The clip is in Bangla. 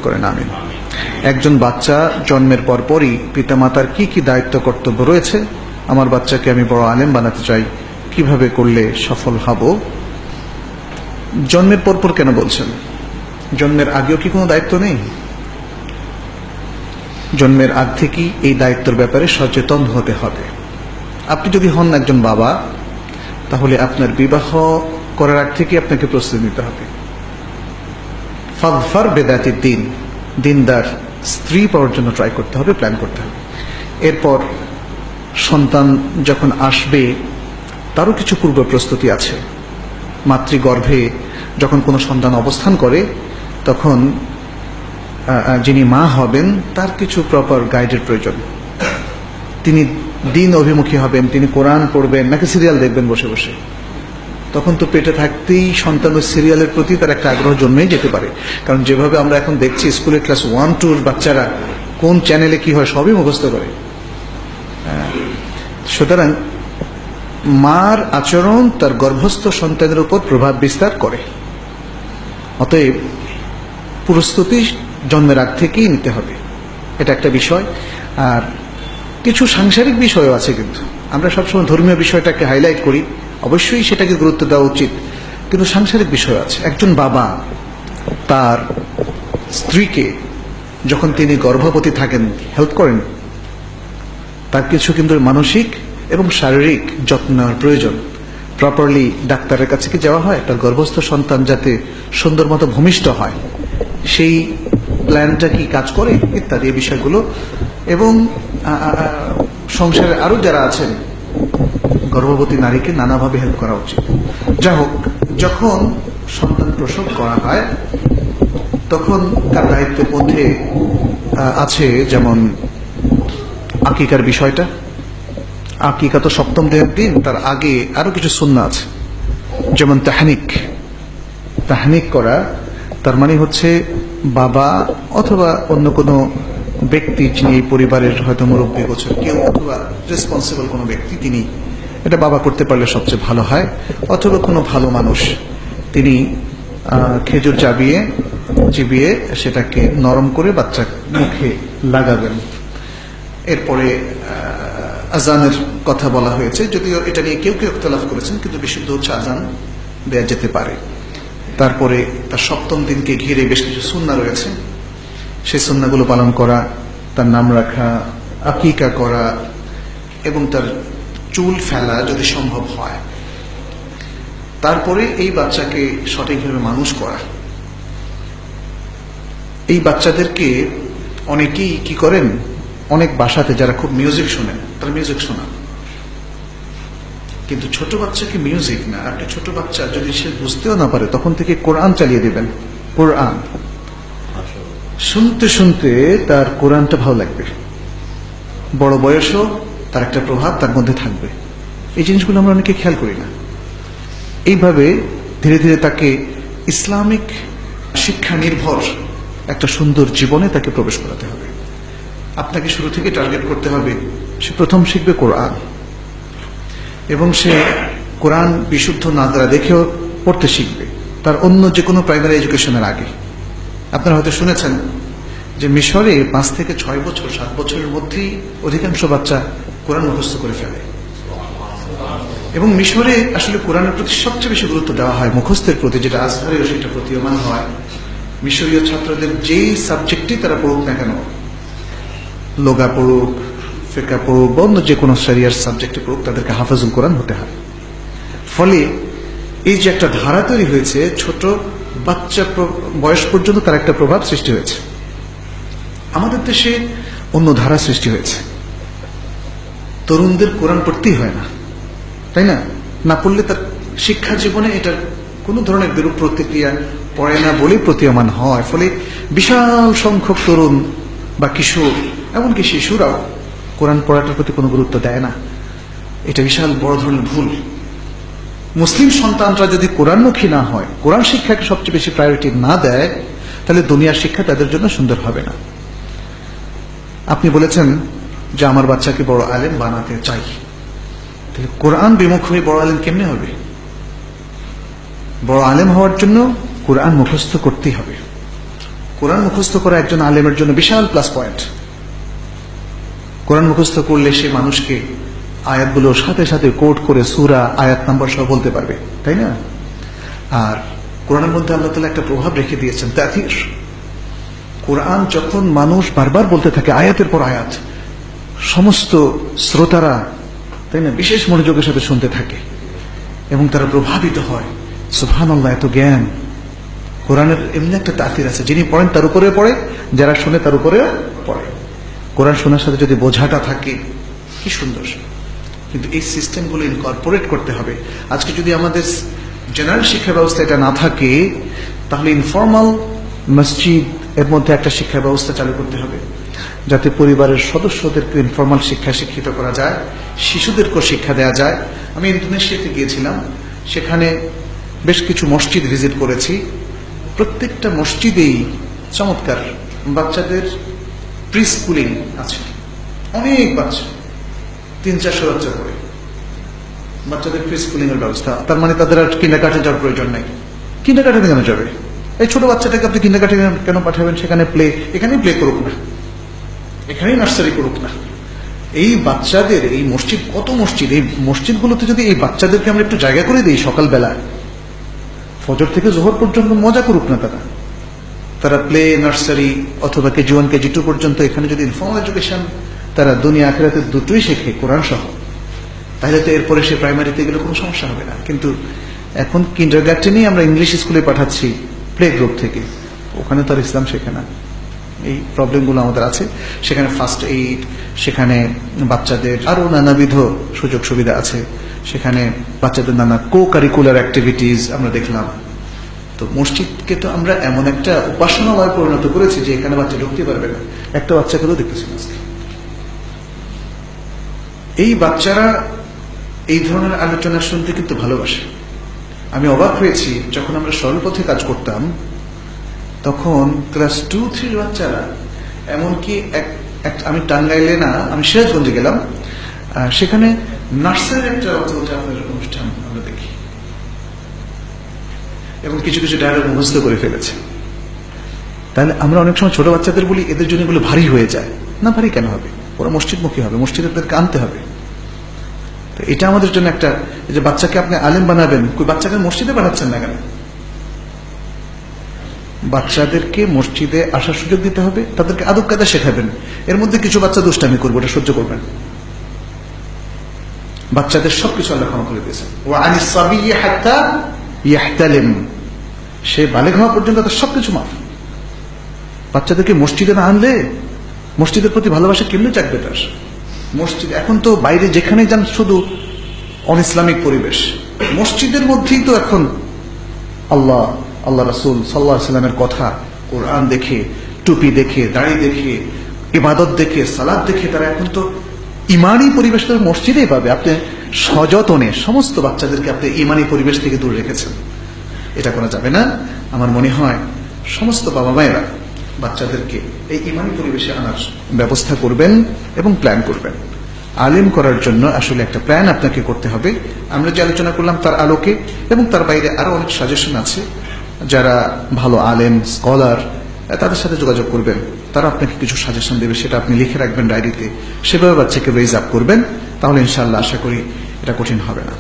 করেন, আমিন। একজন বাচ্চা জন্মের পরপরই পিতামাতার কি কি দায়িত্ব কর্তব্য রয়েছে? আমার বাচ্চাকে আমি বড় আলেম বানাতে চাই, কিভাবে করলে সফল হব? জন্মের পরপর কেন বলছেন? জন্মের আগেও কি কোনো দায়িত্ব নেই? জন্মের আগ থেকেই এই দায়িত্বের ব্যাপারে সচেতন হতে হবে। আপনি যদি হন একজন বাবা, তাহলে আপনার বিবাহ করার আগ থেকে আপনাকে প্রস্তুতি নিতে হবে। ফাযফার বিদাতিদ দ্বীন, দিনদার স্ত্রী পাওয়ার জন্য ট্রাই করতে হবে, প্ল্যান করতে হবে। এরপর সন্তান যখন আসবে তারও কিছু পূর্ব প্রস্তুতি আছে। মাতৃগর্ভে যখন কোনো সন্তান অবস্থান করে তখন যিনি মা হবেন তার কিছু প্রপার গাইডের প্রয়োজন। তিনি দিন অভিমুখী হবেন, তিনি কোরআন পড়বেন নাকি সিরিয়াল দেখবেন বসে বসে? তখন তো পেটে থাকতেই সন্তান ওই সিরিয়ালের প্রতি তার একটা আগ্রহ জন্মেই যেতে পারে। কারণ যেভাবে আমরা এখন দেখছি স্কুলের ক্লাস 1-2 বাচ্চারা কোন চ্যানেলে কি হয় সবই মুখস্থ করে। সুতরাং মার আচরণ তার গর্ভস্থ সন্তানের উপর প্রভাব বিস্তার করে। অতএব প্রস্তুতি জন্মের আগ থেকেই নিতে হবে, এটা একটা বিষয়। আর কিছু সাংসারিক বিষয়ও আছে, কিন্তু আমরা সবসময় ধর্মীয় বিষয়টাকে হাইলাইট করি, অবশ্যই সেটাকে গুরুত্ব দেওয়া উচিত, কিন্তু সাংসারিক বিষয় আছে। একজন বাবা তার স্ত্রীকে যখন তিনি গর্ভবতী থাকেন হেল্প করেন, তার কিছু কিন্তু মানসিক এবং শারীরিক যত্ন নেওয়ার প্রয়োজন। প্রপারলি ডাক্তারের কাছে কি যাওয়া হয় তার গর্ভস্থ সন্তান যাতে সুন্দর মতো ভূমিষ্ঠ হয়, সেই প্ল্যানটা কি কাজ করে ইত্যাদি এই বিষয়গুলো। এবং সংসারে আরো যারা আছেন গর্ভবতী নারীকে নানাভাবে হেল্প করা উচিত। যা হোক, যখন সন্তান প্রসব করা হয় তখন তার দায়িত্বের মধ্যে আছে যেমন আকিকার বিষয়টা। আকিকা তো 7ম দিনের দিন, তার আগে আরো কিছু সুন্নাহ আছে, যেমন তাহনিক করা। তার মানে হচ্ছে বাবা অথবা অন্য কোনো ব্যক্তি যিনি এই পরিবারের হয়তো মুরব্বী গোছের কেউ অথবা রেসপন্সিবল কোনো ব্যক্তি, তিনি এটা বাবা করতে পারলে সবচেয়ে ভালো হয়। অথবা কোনো ভালো মানুষ তিনি খেজুর চিবিয়ে সেটাকে নরম করে বাচ্চার মুখে লাগাবেন। এরপরে আজানের কথা বলা হয়েছে, যদিও এটা নিয়ে কেউ কেউ ইখতিলাফ করেছেন, কিন্তু বিশুদ্ধ হচ্ছে আজান দেয়া যেতে পারে। তারপরে তার 7ম দিনকে ঘিরে বেশ কিছু সুন্নাহ রয়েছে, সেই সুন্নাহগুলো পালন করা, তার নাম রাখা, আকিকা করা এবং তার চুল ফেলা যদি সম্ভব হয়। তারপরে এই বাচ্চাকে সঠিকভাবে মানুষ করা। এই বাচ্চাদেরকে অনেকেই কি করেন, অনেক বাসাতে যারা খুব মিউজিক শোনেন তারা মিউজিক শোনান, কিন্তু ছোট বাচ্চাকে মিউজিক না, একটা ছোট বাচ্চা যদি সে বুঝতেও না পারে তখন থেকে কোরআন চালিয়ে দিবেন। কোরআন শুনতে শুনতে তার কোরআনটা ভালো লাগবে, বড় বয়সও তার একটা প্রভাব তার মধ্যে থাকবে। এই জিনিসগুলো আমরা অনেকে খেয়াল করি না। এইভাবে ধীরে ধীরে তাকে ইসলামিক শিক্ষা নির্ভর একটা সুন্দর জীবনে তাকে প্রবেশ করাতে হবে। আপনাকে শুরু থেকে টার্গেট করতে হবে, সে প্রথম শিখবে কোরআন, এবং সে কোরআন বিশুদ্ধ নাদরা দেখেও পড়তে শিখবে তার অন্য যে কোনো প্রাইমারি এডুকেশনের আগে। আপনারা হয়তো শুনেছেন যে মিশরে 5 থেকে 6 বছর 7 বছরের মধ্যেই অধিকাংশ বাচ্চা কোরআন মুখস্থ করে ফেলে। এবং মিশরে আসলে কোরআনের প্রতি সবচেয়ে বেশি গুরুত্ব দেওয়া হয় মুখস্থের প্রতি, যেটা আজহারেও সেটা প্রতীয়মান হয়। মিশরীয় ছাত্রদের যেই সাবজেক্টই তারা পড়ুক না কেন, লোগা পড়ুক, ফিকহ পড়ুক, বন্ধ যে কোনো শরিয়ার সাবজেক্টে পড়ুক, তাদেরকে হাফেজুল কোরআন হতে হয়। ফলে এই যে একটা ধারা তৈরি হয়েছে, ছোট বাচ্চা বয়স পর্যন্ত তার একটা প্রভাব সৃষ্টি হয়েছে। আমাদের দেশে অন্য ধারা সৃষ্টি হয়েছে, তরুণদের কোরআন পড়তেই হয় না, তাই না? না পড়লে তার শিক্ষা জীবনে এটার কোন ধরনের বিরূপ প্রতিক্রিয়া পড়ে না বলেই প্রতীয়মান হয়। ফলে বিশাল সংখ্যক তরুণ বা কিশোর, এমনকি শিশুরাও কোরআন পড়াটার প্রতি কোনো গুরুত্ব দেয় না। এটা বিশাল বড় ধরনের ভুল। মুসলিম সন্তানরা যদি কোরআনমুখী না হয়, কোরআন শিক্ষাকে সবচেয়ে বেশি প্রায়োরিটি না দেয়, তাহলে দুনিয়ার শিক্ষা তাদের জন্য সুন্দর হবে না। আপনি বলেছেন যে আমার বাচ্চাকে বড় আলেম বানাতে চাই, তাহলে কোরআন বিমুখ হয়ে বড় আলেম কেমনে হবে? বড় আলেম হওয়ার জন্য কোরআন মুখস্থ করতেই হবে। কোরআন মুখস্থ করা একজন আলেমের জন্য বিশাল প্লাস পয়েন্ট। কোরআন মুখস্থ করলে সে মানুষকে আয়াতগুলো সাথে সাথে কোট করে সূরা আয়াত নাম্বার সহ বলতে পারবে, তাই না? আর কোরআনের মধ্যে আল্লাহ তাআলা একটা প্রভাব রেখে দিয়েছেন, তা'থীর। কোরআন যখন মানুষ বারবার বলতে থাকে আয়াতের পর আয়াত, সমস্ত শ্রোতারা, তাই না, বিশেষ মনোযোগের সাথে শুনতে থাকে এবং তারা প্রভাবিত হয়। সুবহানাল্লাহ, এত জ্ঞান! কোরআনের এমনি একটা তা'থীর আছে, যিনি পড়েন তার উপরে পড়ে, যারা শুনে তার উপরেও পড়ে। কোরআন শোনার সাথে যদি বোঝাটা থাকে, কি সুন্দর! কিন্তু এই সিস্টেমগুলো ইনকর্পোরেট করতে হবে। আজকে যদি আমাদের জেনারেল শিক্ষা ব্যবস্থা এটা না থাকে, তাহলে ইনফর্মাল মসজিদ এর মধ্যে একটা শিক্ষা ব্যবস্থা চালু করতে হবে, যাতে পরিবারের সদস্যদেরকে ইনফর্মাল শিক্ষা শিক্ষিত করা যায়, শিশুদেরকেও শিক্ষা দেওয়া যায়। আমি ইন্দোনেশিয়াতে গিয়েছিলাম, সেখানে বেশ কিছু মসজিদ ভিজিট করেছি। প্রত্যেকটা মসজিদেই চমৎকার বাচ্চাদের প্রি স্কুলিং আছে, অনেক বাচ্চা, 300-400 বাচ্চা করে বাচ্চাদের প্রি স্কুলিং এর ব্যবস্থা। তার মানে তাদের আর কিন্ডারগার্টেন যাওয়ার প্রয়োজন নাই। কিন্ডারগার্টেনে কেন যাবে? এই ছোট বাচ্চাটাকে আপনি কিন্ডারগার্টেনে কেন পাঠাবেন? সেখানে এখানেই প্লে করুক না, এখানেই নার্সারি করুক না। এই বাচ্চাদের, এই মসজিদ, কত মসজিদ, এই মসজিদগুলোতে যদি এই বাচ্চাদেরকে আমরা একটু জায়গা করে দিই, সকালবেলা ফজর থেকে জোহর পর্যন্ত মজা করুক না তারা প্লে, নার্সারি অথবা কেজি 1 কেজি 2 পর্যন্ত এখানে যদি ইনফর্মাল এডুকেশন, তারা দুনিয়া আখিরাতের দুটোই শেখে কোরআন সহ, তাহলে তো এরপরে সে প্রাইমারিতে গেলে কোনো সমস্যা হবে না। কিন্তু এখন কিন্ডারগার্টেনেই আমরা ইংলিশ স্কুলে পাঠাচ্ছি প্লে গ্রুপ থেকে, ওখানে তো আর ইসলাম শেখে না। এই প্রবলেমগুলো আমাদের আছে। সেখানে ফার্স্ট এইড, সেখানে বাচ্চাদের আরো নানাবিধ সুযোগ সুবিধা আছে, সেখানে বাচ্চাদের নানা কো কারিকুলার অ্যাক্টিভিটিস আমরা দেখলাম। তো মসজিদকে তো আমরা এমন একটা উপাসনালয় পরিণত করেছি যে এখানে বাচ্চা ঢুকতে পারবে না। একটা বাচ্চাকেও দেখতেছি না। এই বাচ্চারা এই ধরনের আলোচনা শুনতে কিন্তু ভালোবাসে। আমি অবাক হয়েছি, যখন আমরা সরল পথে কাজ করতাম, তখন ক্লাস 2-3 বাচ্চারা, এমনকি আমি টাঙ্গাইলে না, আমি সিরাজগঞ্জে গেলাম, সেখানে নার্সারির একটা আপনার অনুষ্ঠান আমরা দেখি, এবং কিছু কিছু ডায়লগ মুখস্থ করে ফেলেছে। তাহলে আমরা অনেক সময় ছোট বাচ্চাদের বলি এদের জন্য এগুলো ভারী হয়ে যায়। না, ভারী কেন হবে? ওরা মসজিদমুখী হবে, মসজিদেরকে আনতে হবে। তো এটা আমাদের জন্য একটা, যে বাচ্চাকে আপনি আলেম বানাবেন, কই বাচ্চাকে মসজিদে পাঠাচ্ছেন না কেন? বাচ্চাদেরকে মসজিদে আসার সুযোগ দিতে হবে, তাদেরকে আদব কায়দা শেখাবেন। এর মধ্যে কিছু বাচ্চা দুষ্টামি করবে, ওটা সহ্য করবেন। বাচ্চাদের সবকিছু আল্লাহ ক্ষমা করে দিয়েছেন। ওয়া আনিস সাবিয়্যি হাত্তা ইয়াহতালিম, সে বালেগ হওয়া পর্যন্ত তার সবকিছু মাফ। বাচ্চাদেরকে মসজিদে না আনলে মসজিদের প্রতি ভালোবাসা কেমনে জাগবে তার? মসজিদ, এখন তো বাইরে যেখানেই যান শুধু অন ইসলামিক পরিবেশ। মসজিদের মধ্যেই তো এখন আল্লাহ রাসূল সাল্লাল্লাহু আলাইহি ওয়াসাল্লামের কথা, কোরআন দেখে, টুপি দেখে, দাড়ি দেখে, ইবাদত দেখে, সালাত দেখে তারা এখন তো ইমানি পরিবেশ তো মসজিদেই পাবে। আপনি সযতনে সমস্ত বাচ্চাদেরকে আপনি ইমানি পরিবেশ থেকে দূরে রেখেছেন, এটা করা যাবে না। আমার মনে হয় সমস্ত বাবা মায়েরা বাচ্চাদেরকে এই ইমানি পরিবেশে আনার ব্যবস্থা করবেন এবং প্ল্যান করবেন। আলেম করার জন্য আসলে একটা প্ল্যান আপনাকে করতে হবে। আমরা যে আলোচনা করলাম তার আলোকে, এবং তার বাইরে আরো অনেক সাজেশন আছে। যারা ভালো আলেম, স্কলার, তাদের সাথে যোগাযোগ করবেন, তারা আপনাকে কিছু সাজেশন দেবে, সেটা আপনি লিখে রাখবেন ডায়েরিতে, সেভাবে বাচ্চাকে রেজ আপ করবেন। তাহলে ইনশাআল্লাহ আশা করি এটা কঠিন হবে না।